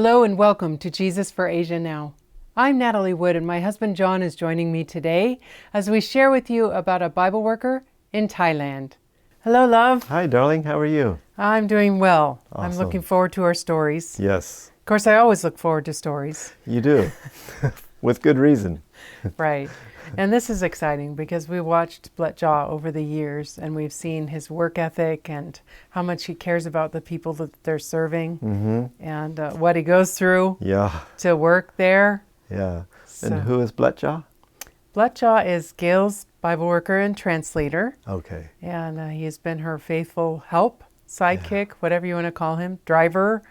Hello and welcome to Jesus for Asia Now. I'm Natalie Wood and my husband John is joining me today as we share with you about a Bible worker in Thailand. Hello, love. Hi, darling. How are you? I'm doing well. Awesome. I'm looking forward to our stories. Yes. Of course, I always look forward to stories. You do. With good reason. Right. And this is exciting because we watched Bletjaw over the years and we've seen his work ethic and how much he cares about the people that they're serving and what he goes through to work there. Yeah. So, and who is Bletjaw? Bletjaw is Gail's Bible worker and translator. Okay. And he's been her faithful help, sidekick, whatever you want to call him, driver.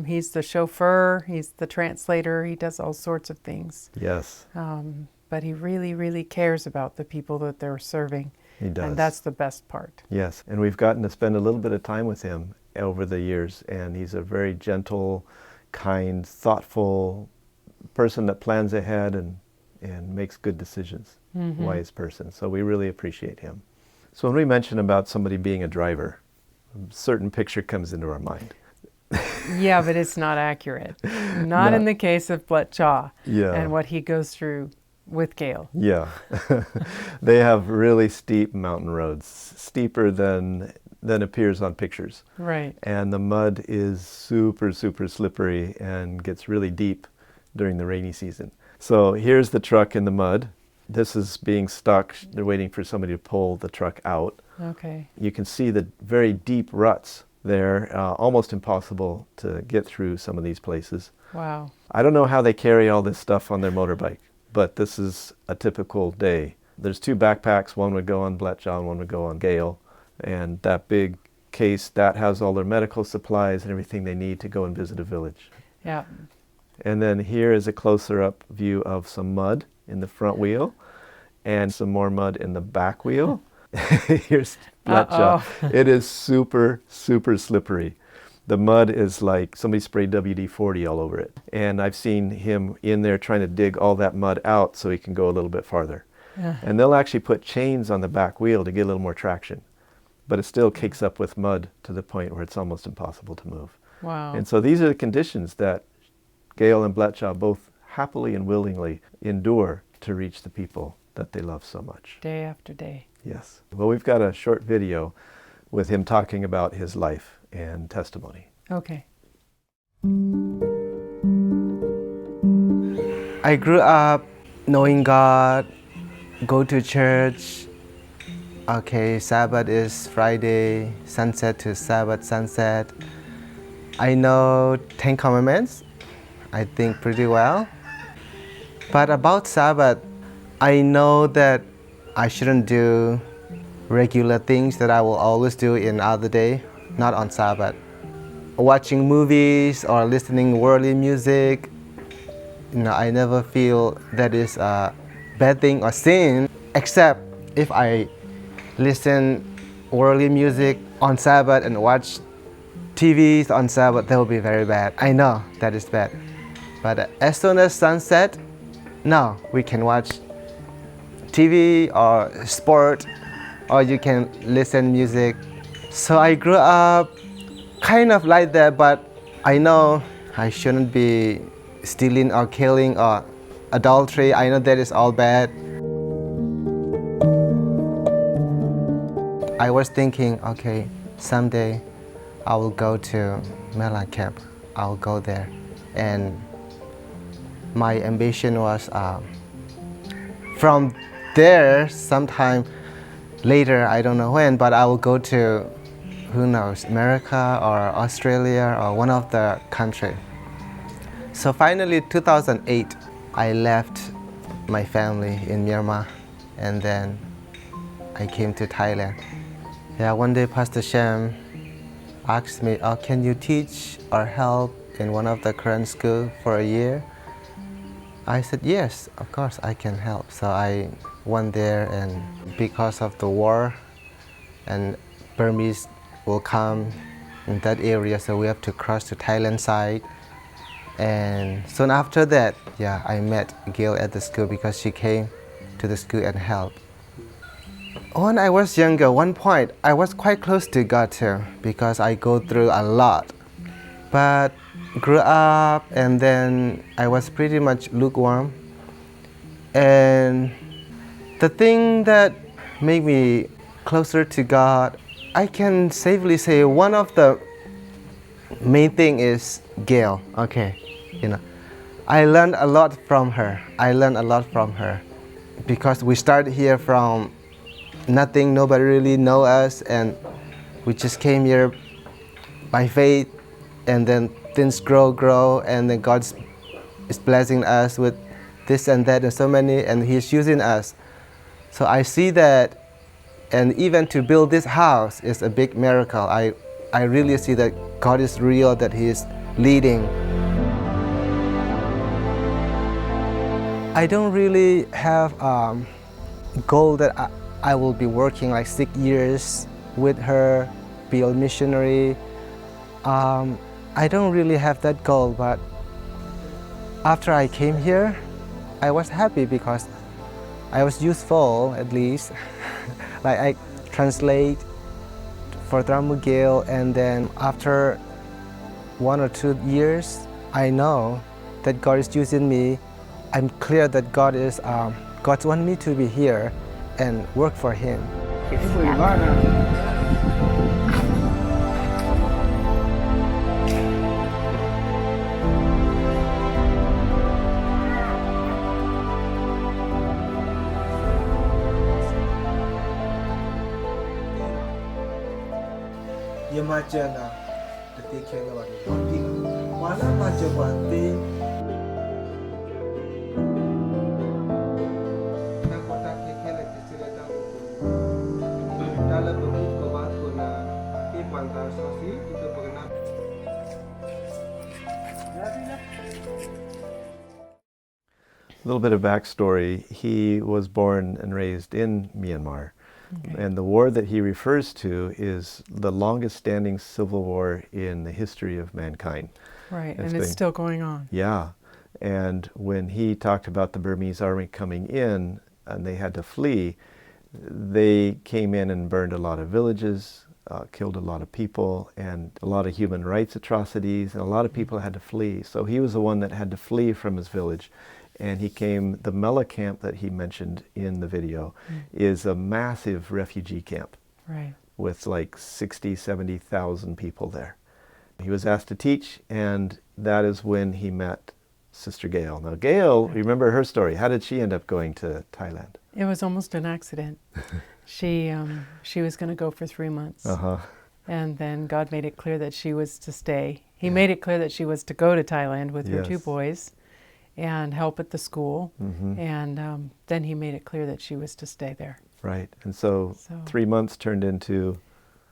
He's the chauffeur, he's the translator, he does all sorts of things. Yes. But he really, really cares about the people that they're serving. He does. And that's the best part. Yes. And we've gotten to spend a little bit of time with him over the years. And he's a very gentle, kind, thoughtful person that plans ahead and makes good decisions. Wise person. So we really appreciate him. So when we mention about somebody being a driver, a certain picture comes into our mind. Yeah, but it's not accurate. Not in the case of Bletjaw and what he goes through with Gail. Yeah. They have really steep mountain roads, steeper than appears on pictures. Right. And the mud is super, super slippery and gets really deep during the rainy season. So here's the truck in the mud. This is being stuck. They're waiting for somebody to pull the truck out. Okay. You can see the very deep ruts there, almost impossible to get through some of these places. Wow. I don't know how they carry all this stuff on their motorbike, but this is a typical day. There's two backpacks, one would go on Bletjaw and one would go on Gail. And that big case, that has all their medical supplies and everything they need to go and visit a village. Yeah. And then here is a closer up view of some mud in the front wheel and some more mud in the back wheel. Here's Bletjaw. It is super, super slippery. The mud is like somebody sprayed WD-40 all over it. And I've seen him in there trying to dig all that mud out so he can go a little bit farther. And they'll actually put chains on the back wheel to get a little more traction. But it still cakes up with mud to the point where it's almost impossible to move. Wow. And so these are the conditions that Gail and Bletjaw both happily and willingly endure to reach the people that they love so much. Day after day. Yes. Well, we've got a short video with him talking about his life and testimony. Okay. I grew up knowing God, go to church. Okay, Sabbath is Friday, sunset to Sabbath sunset. I know 10 Commandments, I think pretty well. But about Sabbath, I know that I shouldn't do regular things that I will always do in other day, not on Sabbath. Watching movies or listening worldly music, I never feel that is a bad thing or sin, except if I listen worldly music on Sabbath and watch TVs on Sabbath, that will be very bad. I know that is bad. But as soon as sunset, no, we can watch TV or sport, or you can listen music. So I grew up kind of like that, but I know I shouldn't be stealing or killing or adultery. I know that is all bad. I was thinking, okay, someday I will go to Mela camp. I'll go there. And my ambition was from there, sometime later, I don't know when, but I will go to, who knows, America or Australia or one of the country. So finally, 2008, I left my family in Myanmar, and then I came to Thailand. Yeah, one day Pastor Shem asked me, oh, can you teach or help in one of the Korean schools for a year? I said, yes, of course I can help. So I went there, and because of the war and Burmese will come in that area, so we have to cross to Thailand side. And soon after that, I met Gail at the school because she came to the school and helped. When I was younger, one point, I was quite close to God too, because I go through a lot. But grew up, and then I was pretty much lukewarm. And the thing that made me closer to God, I can safely say one of the main thing is Gail. Okay, I learned a lot from her. Because we started here from nothing, nobody really know us, and we just came here by faith, and then things grow, and then God is blessing us with this and that and so many, and He's using us. So I see that, and even to build this house is a big miracle. I really see that God is real, that He is leading. I don't really have a goal that I will be working like 6 years with her, be a missionary. I don't really have that goal, but after I came here, I was happy because I was useful at least. Like I translate for Gail, and then after 1 or 2 years, I know that God is using me. I'm clear that God wants me to be here and work for Him. A little bit of backstory. He was born and raised in Myanmar. Okay. And the war that he refers to is the longest standing civil war in the history of mankind. Right, and it's still going on. Yeah. And when he talked about the Burmese army coming in and they had to flee, they came in and burned a lot of villages, killed a lot of people, and a lot of human rights atrocities, and a lot of people had to flee. So he was the one that had to flee from his village. And the Mela camp that he mentioned in the video is a massive refugee camp. Right. With like 60, 70,000 people there. He was asked to teach, and that is when he met Sister Gail. Now Gail, remember her story. How did she end up going to Thailand? It was almost an accident. She was going to go for 3 months. Uh-huh. And then God made it clear that she was to stay. He made it clear that she was to go to Thailand with her 2 boys and help at the school. Mm-hmm. And then he made it clear that she was to stay there. Right. And so 3 months turned into...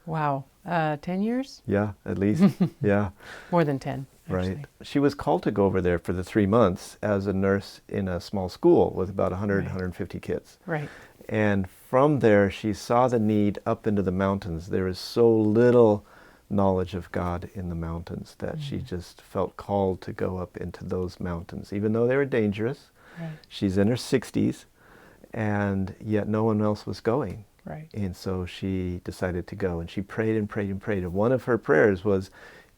Wow. 10 years? Yeah, at least. Yeah. More than 10, actually. Right. She was called to go over there for the 3 months as a nurse in a small school with about 100, 150 kids. Right. And from there, she saw the need up into the mountains. There is so little knowledge of God in the mountains that she just felt called to go up into those mountains, even though they were dangerous. Right. She's in her 60s, and yet no one else was going. Right. And so she decided to go, and she prayed and prayed and prayed. And one of her prayers was,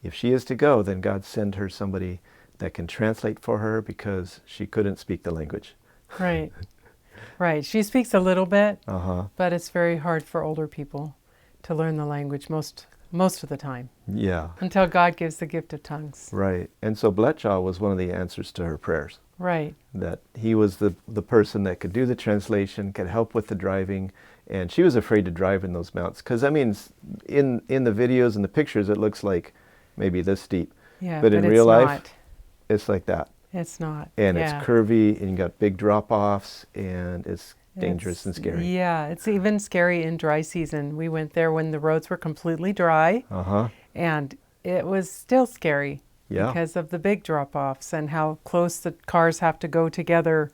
if she is to go, then God send her somebody that can translate for her, because she couldn't speak the language. Right. Right. She speaks a little bit, but it's very hard for older people to learn the language most of the time. Yeah. Until God gives the gift of tongues. Right. And so Bletchaw was one of the answers to her prayers. Right. That he was the person that could do the translation, could help with the driving. And she was afraid to drive in those mountains. Because, I mean, in the videos and the pictures, it looks like maybe this steep. Yeah, but in real life, it's like that. It's not. And it's curvy, and you got big drop-offs, and it's dangerous and scary. Yeah, it's even scary in dry season. We went there when the roads were completely dry, and it was still scary because of the big drop-offs and how close the cars have to go together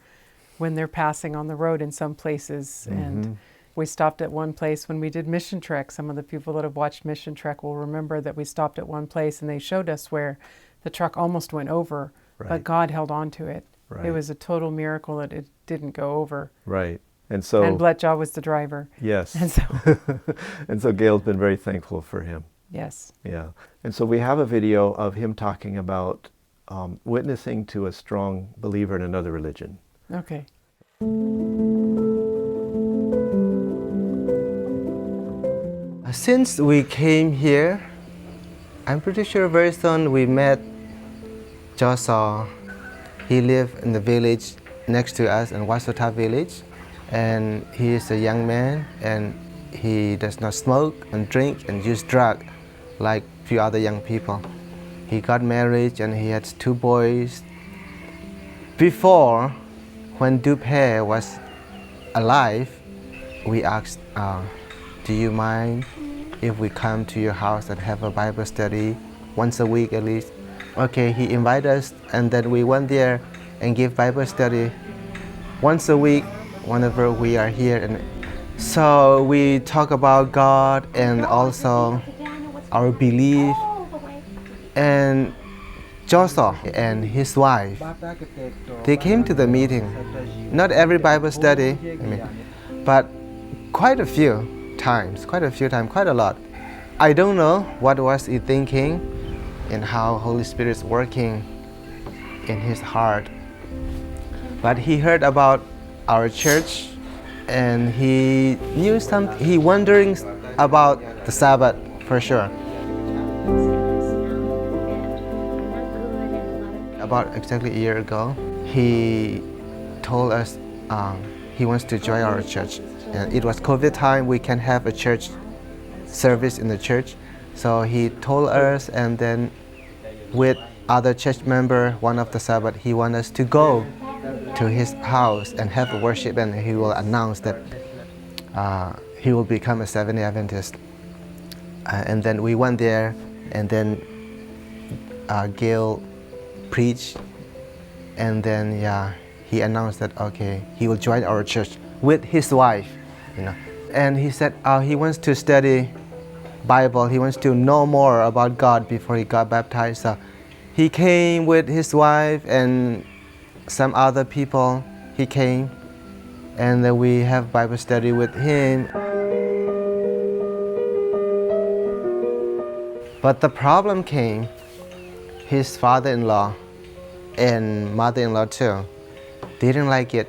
when they're passing on the road in some places. And we stopped at one place when we did Mission Trek. Some of the people that have watched Mission Trek will remember that we stopped at one place and they showed us where the truck almost went over, but God held on to it. Right. It was a total miracle that it didn't go over. Right. And Bletchaw was the driver. Yes. And so and so Gail's been very thankful for him. Yes. Yeah. And so we have a video of him talking about witnessing to a strong believer in another religion. Okay. Since we came here, I'm pretty sure very soon we met Joshua. He lived in the village next to us in Wasota village, and he is a young man, and he does not smoke and drink and use drugs like few other young people. He got married and he had 2 boys. Before, when Dupé was alive, we asked, do you mind if we come to your house and have a Bible study once a week at least? Okay, he invited us, and then we went there and give Bible study once a week whenever we are here. And so we talk about God and also our belief. And Joshua and his wife, they came to the meeting. Not every Bible study, but quite a few times, quite a lot. I don't know what was he thinking and how Holy Spirit is working in his heart. But he heard about our church and he knew something, he wondering about the Sabbath for sure. About exactly a year ago, he told us he wants to join our church. And it was COVID time, we can have a church service in the church. So he told us, and then with other church member, one of the Sabbath, he wants us to go to his house and have a worship, and he will announce that he will become a Seventh-day Adventist. And then we went there, and then Gail preached, and then he announced that okay, he will join our church with his wife, and he said he wants to study Bible, he wants to know more about God before he got baptized. So he came with his wife and some other people. He came, and then we have Bible study with him. But the problem came, his father-in-law and mother-in-law too didn't like it.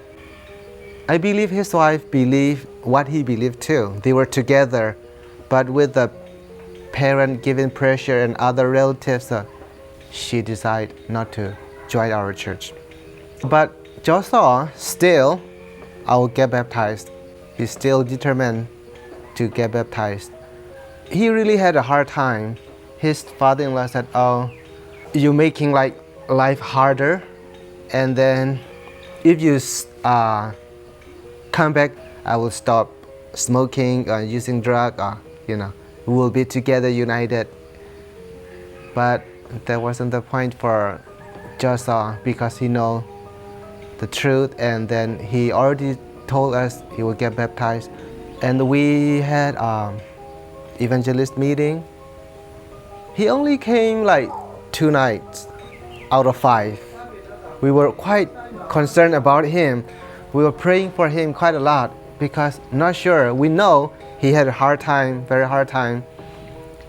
I believe his wife believed what he believed too. They were together, but with the parent giving pressure and other relatives, she decided not to join our church. But Joshua still, I will get baptized. He's still determined to get baptized. He really had a hard time. His father-in-law said, "Oh, you're making like life harder, and then if you come back, I will stop smoking or using drugs. We will be together, united." But that wasn't the point for Joshua, because he know the truth, and then he already told us he will get baptized. And we had evangelist meeting. He only came like 2 nights out of 5. We were quite concerned about him. We were praying for him quite a lot, because not sure, we know he had a hard time, very hard time.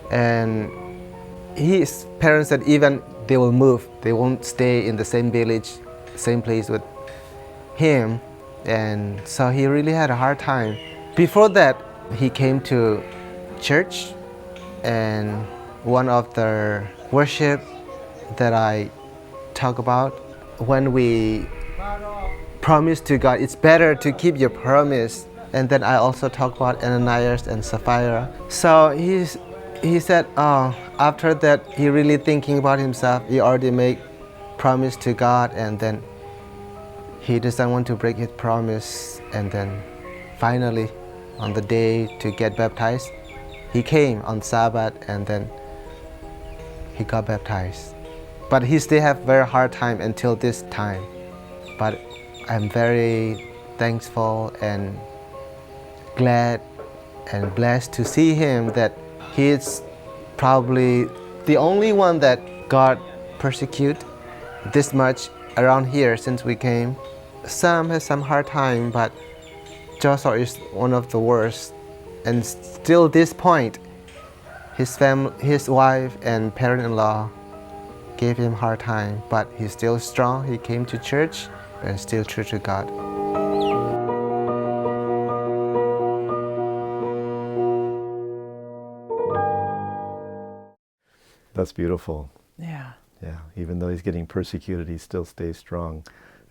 And his parents said even they will move, they won't stay in the same village, same place with him. And so he really had a hard time. Before that, he came to church, and one of the worship that I talk about, when we promise to God, it's better to keep your promise. And then I also talk about Ananias and Sapphira. So he said, after that, he really thinking about himself. He already made promise to God, and then he doesn't want to break his promise. And then finally, on the day to get baptized, he came on Sabbath, and then he got baptized. But he still have very hard time until this time. But I'm very thankful and glad and blessed to see him, that he is probably the only one that God persecute this much around here since we came. Some has some hard time, but Joshua is one of the worst. And still this point, his wife and parent-in-law gave him hard time, but he's still strong. He came to church and still true to God. That's beautiful. Yeah. Yeah, even though he's getting persecuted, he still stays strong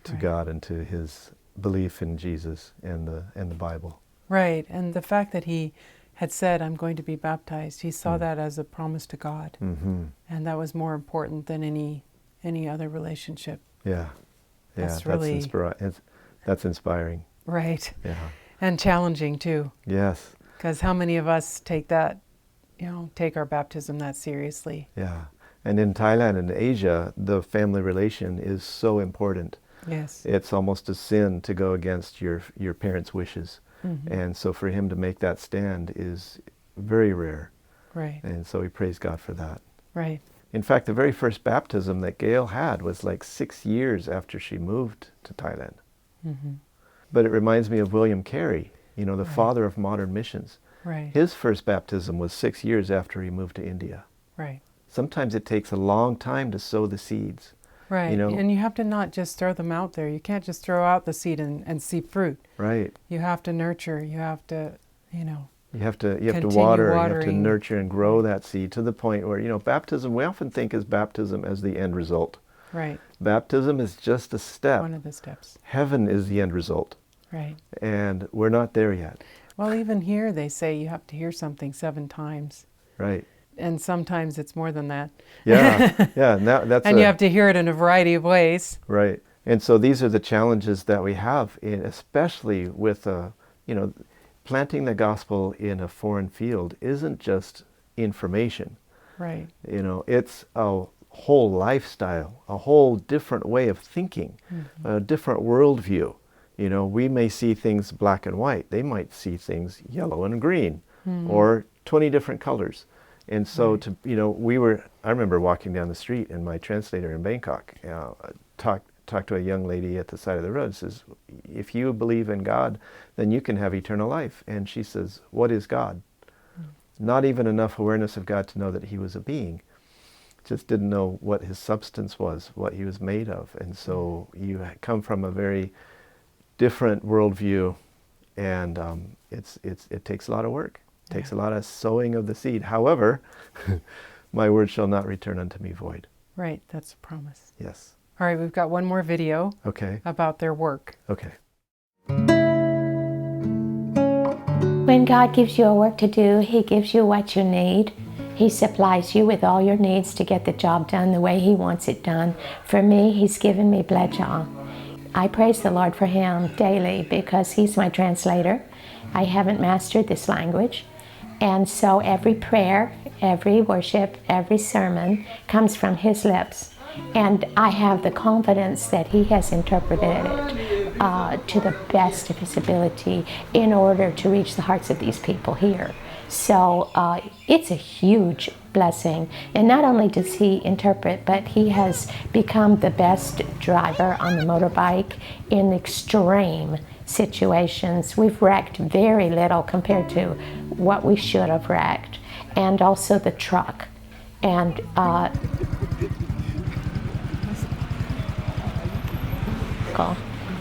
to Right. God and to his belief in Jesus and the Bible. Right. And the fact that he had said, I'm going to be baptized, he saw that as a promise to God. Mm-hmm. And that was more important than any other relationship. Yeah, yeah, That's really- that's inspiring. Right. Yeah. And challenging too. Yes. Because how many of us take our baptism that seriously? Yeah. And in Thailand and Asia, the family relation is so important. Yes. It's almost a sin to go against your parents' wishes. Mm-hmm. And so for him to make that stand is very rare. Right. And so we praise God for that. Right. In fact, the very first baptism that Gail had was like 6 years after she moved to Thailand. Mm-hmm. But it reminds me of William Carey, the Right. father of modern missions. Right. His first baptism was 6 years after he moved to India. Right. Sometimes it takes a long time to sow the seeds. Right. You know- And you have to not just throw them out there. You can't just throw out the seed and see fruit. Right. You have to nurture. You have to, You have to Continue water, you have to watering. nurture and grow that seed to the point where, baptism, we often think of baptism as the end result. right. Baptism is just a step. One of the steps. Heaven is the end result. Right. And we're not there yet. Well, even here they say you have to hear something 7 times. Right. And sometimes it's more than that. Yeah. Yeah. And that's And you have to hear it in a variety of ways. Right. And so these are the challenges that we have, especially with, planting the gospel in a foreign field isn't just information. Right. It's a whole lifestyle, a whole different way of thinking, a different worldview. We may see things black and white. They might see things yellow and green, or 20 different colors. And so Right. I remember walking down the street and my translator in Bangkok talked to a young lady at the side of the road, says, if you believe in God, then you can have eternal life. And she says, what is God? Not even enough awareness of God to know that he was a being. Just didn't know what his substance was, what he was made of. And so you come from a very different worldview, and it takes a lot of work. It takes a lot of sowing of the seed. However, my word shall not return unto me void. Right. That's a promise. Yes. All right. We've got one more video Okay. about their work. Okay. When God gives you a work to do, He gives you what you need. He supplies you with all your needs to get the job done the way He wants it done. For me, He's given me Bledjaw. I praise the Lord for Him daily because He's my translator. I haven't mastered this language. And so every prayer, every worship, every sermon comes from His lips. And I have the confidence that He has interpreted it to the best of His ability in order to reach the hearts of these people here. So it's a huge blessing. And not only does He interpret, but He has become the best driver on the motorbike in extreme situations. We've wrecked very little compared to what we should have wrecked. And also the truck. And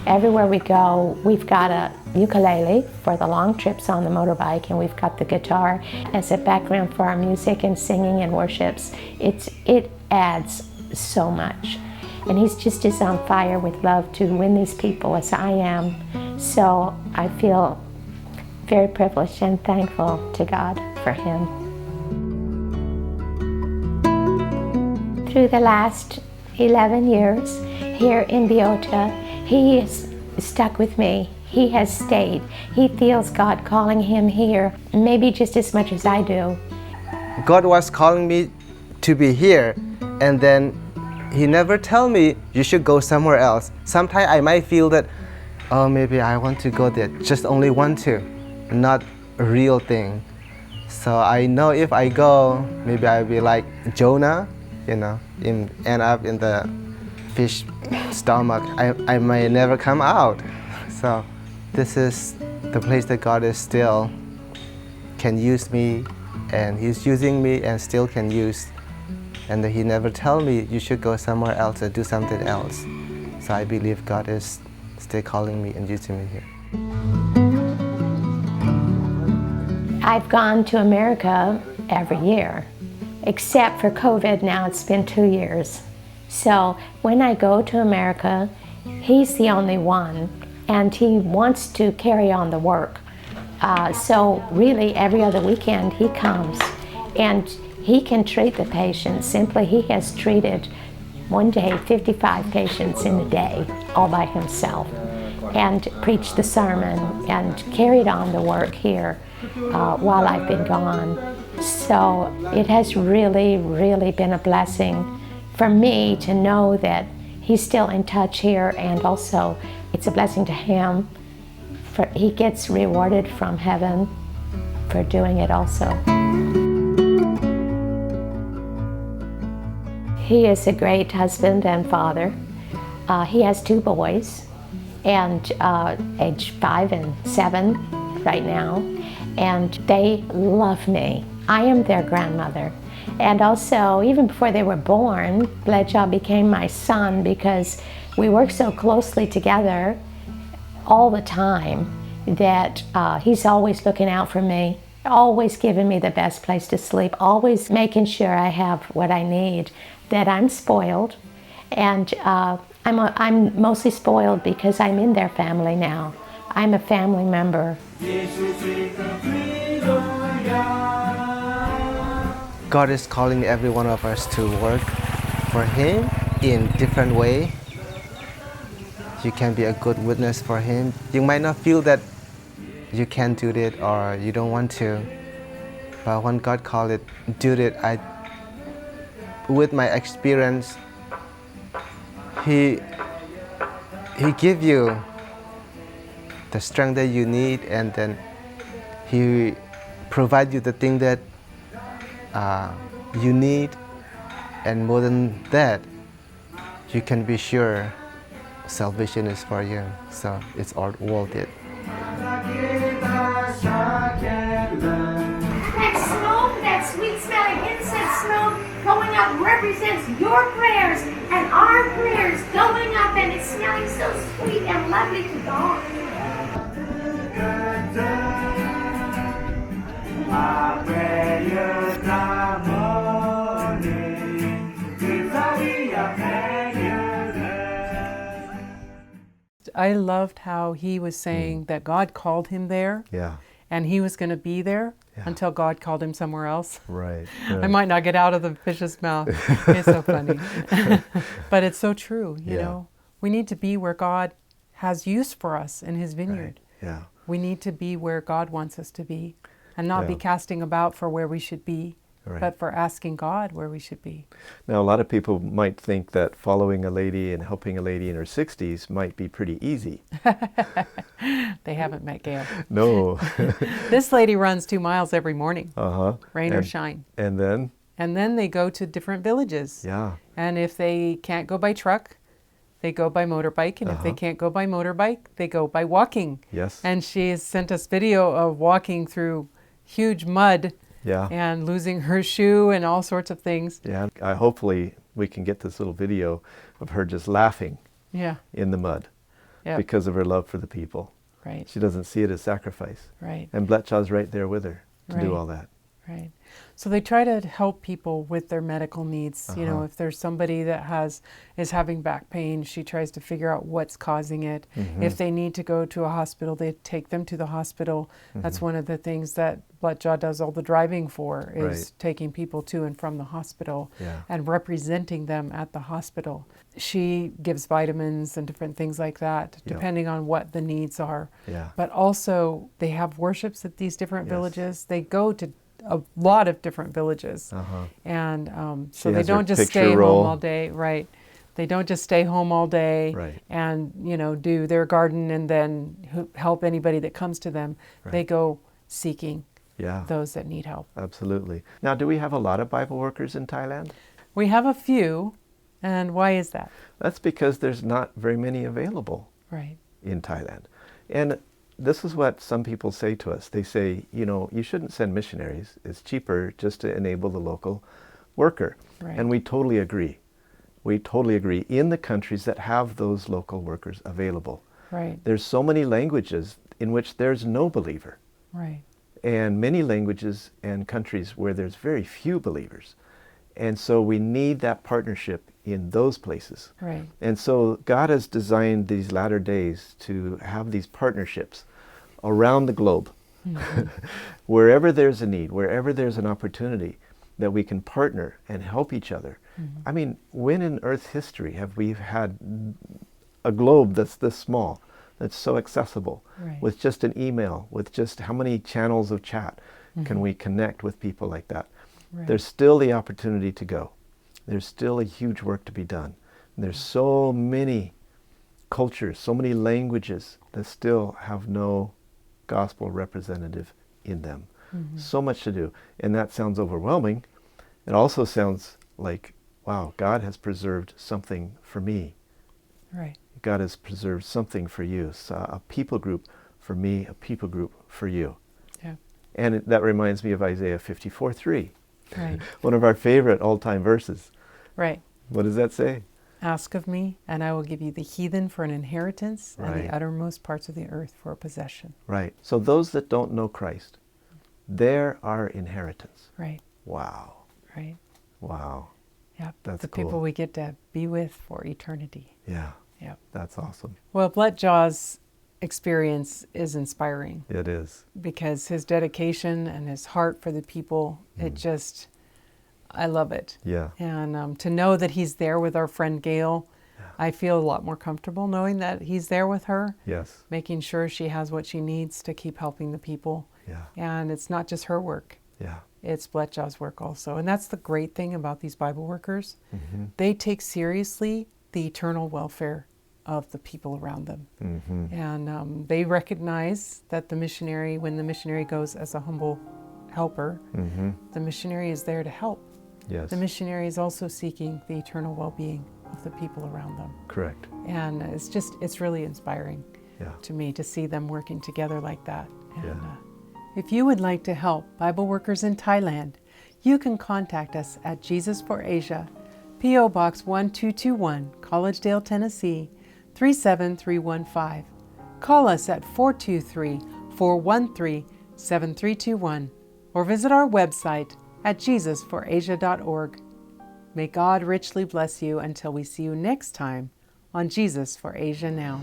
everywhere we go, we've got a ukulele for the long trips on the motorbike, and we've got the guitar as a background for our music and singing and worships. It adds so much. And He's just as on fire with love to win these people as I am. So I feel very privileged and thankful to God for Him. Through the last 11 years here in Biota, He is stuck with me. He has stayed. He feels God calling him here, maybe just as much as I do. God was calling me to be here, and then He never tell me you should go somewhere else. Sometimes I might feel that, oh, maybe I want to go there, just only want to, not a real thing. So I know if I go, maybe I'll be like Jonah, end up in the fish stomach. I may never come out. So this is the place that God is still can use me and He's using me and still can use. And He never tell me you should go somewhere else or do something else. So I believe God is still calling me and using me here. I've gone to America every year, except for COVID. Now it's been 2 years. So when I go to America, He's the only one, and He wants to carry on the work. So really every other weekend He comes, and He can treat the patients. Simply, He has treated one day 55 patients in a day all by Himself, and preached the sermon and carried on the work here while I've been gone. So it has really, really been a blessing for me to know that He's still in touch here, and also it's a blessing to Him. He gets rewarded from heaven for doing it also. He is a great husband and father. He has 2 boys, and age 5 and 7 right now, and they love me. I am their grandmother. And also, even before they were born, Bledjaw became my son because we work so closely together all the time that he's always looking out for me, always giving me the best place to sleep, always making sure I have what I need, that I'm spoiled. And I'm mostly spoiled because I'm in their family now. I'm a family member. God is calling every one of us to work for Him in different way. You can be a good witness for Him. You might not feel that you can do it or you don't want to, but when God called it, do it. With my experience, He give you the strength that you need, and then He provide you the thing that you need, and more than that, you can be sure salvation is for you. So it's all worth it. That smoke, that sweet smelling incense smoke going up represents your prayers and our prayers going up, and it's smelling so sweet and lovely to God. I loved how he was saying that God called him there, Yeah. and he was going to be there until God called him somewhere else. Right. I might not get out of the fish's mouth. It's so funny. But it's so true, you know. We need to be where God has use for us in His vineyard. Right. Yeah. We need to be where God wants us to be, and not be casting about for where we should be, but for asking God where we should be. Now, a lot of people might think that following a lady and helping a lady in her 60s might be pretty easy. They haven't met Gail. No. This lady runs 2 miles every morning, Uh-huh. rain or shine. And then? And then they go to different villages. Yeah. And if they can't go by truck, they go by motorbike. And if they can't go by motorbike, they go by walking. Yes. And she has sent us video of walking through huge mud and losing her shoe and all sorts of things. Yeah. Hopefully we can get this little video of her just laughing in the mud because of her love for the people. Right. She doesn't see it as sacrifice. Right. And Bletchaw's right there with her to do all that. Right. So they try to help people with their medical needs. You know, if there's somebody that is having back pain, she tries to figure out what's causing it. If they need to go to a hospital, they take them to the hospital. That's one of the things that Bletchaw does all the driving for, is taking people to and from the hospital and representing them at the hospital. She gives vitamins and different things like that, depending on what the needs are. But also, they have worships at these different villages. They go to a lot of different villages. And so they don't just stay home all day. Right. They don't just stay home all day and, you know, do their garden and then help anybody that comes to them. They go seeking those that need help. Absolutely. Now, do we have a lot of Bible workers in Thailand? We have a few. And why is that? That's because there's not very many available in Thailand. And this is what some people say to us. They say, you know, you shouldn't send missionaries. It's cheaper just to enable the local worker. Right. And we totally agree. We totally agree in the countries that have those local workers available. Right. There's so many languages in which there's no believer, Right. and many languages and countries where there's very few believers. And so we need that partnership in those places. Right. And so God has designed these latter days to have these partnerships around the globe. Wherever there's a need, wherever there's an opportunity, that we can partner and help each other. I mean, when in Earth's history have we had a globe that's this small, that's so accessible, Right. with just an email, with just how many channels of chat can we connect with people like that? Right. There's still the opportunity to go. There's still a huge work to be done. And there's so many cultures, so many languages that still have no gospel representative in them. So much to do. And that sounds overwhelming. It also sounds like, wow, God has preserved something for me. Right. God has preserved something for you. So a people group for me, a people group for you. Yeah. And that reminds me of Isaiah 54:3, Right. one of our favorite all-time verses. Right. What does that say? Ask of me, and I will give you the heathen for an inheritance and Right. the uttermost parts of the earth for a possession. Right. So those that don't know Christ, they're our inheritance. Right. Wow. Right. Wow. Yeah. That's the cool. people we get to be with for eternity. Yeah. Yeah. That's awesome. Well, Bletjaw's experience is inspiring It is. because his dedication and his heart for the people, it just, I love it. Yeah. And to know that he's there with our friend Gail, I feel a lot more comfortable knowing that he's there with her, Yes. making sure she has what she needs to keep helping the people. Yeah. And it's not just her work, Yeah. it's Bletjaw's work also. And that's the great thing about these Bible workers. Mm-hmm. They take seriously the eternal welfare of the people around them. Mm-hmm. And they recognize that the missionary, when the missionary goes as a humble helper, Mm-hmm. the missionary is there to help. Yes. The missionary is also seeking the eternal well-being of the people around them. Correct. And it's really inspiring Yeah. to me to see them working together like that. And Yeah. If you would like to help Bible workers in Thailand, you can contact us at Jesus for Asia, P.O. Box 1221, Collegedale, Tennessee, 37315. Call us at 423-413-7321 or visit our website at jesusforasia.org. May God richly bless you until we see you next time on Jesus for Asia Now.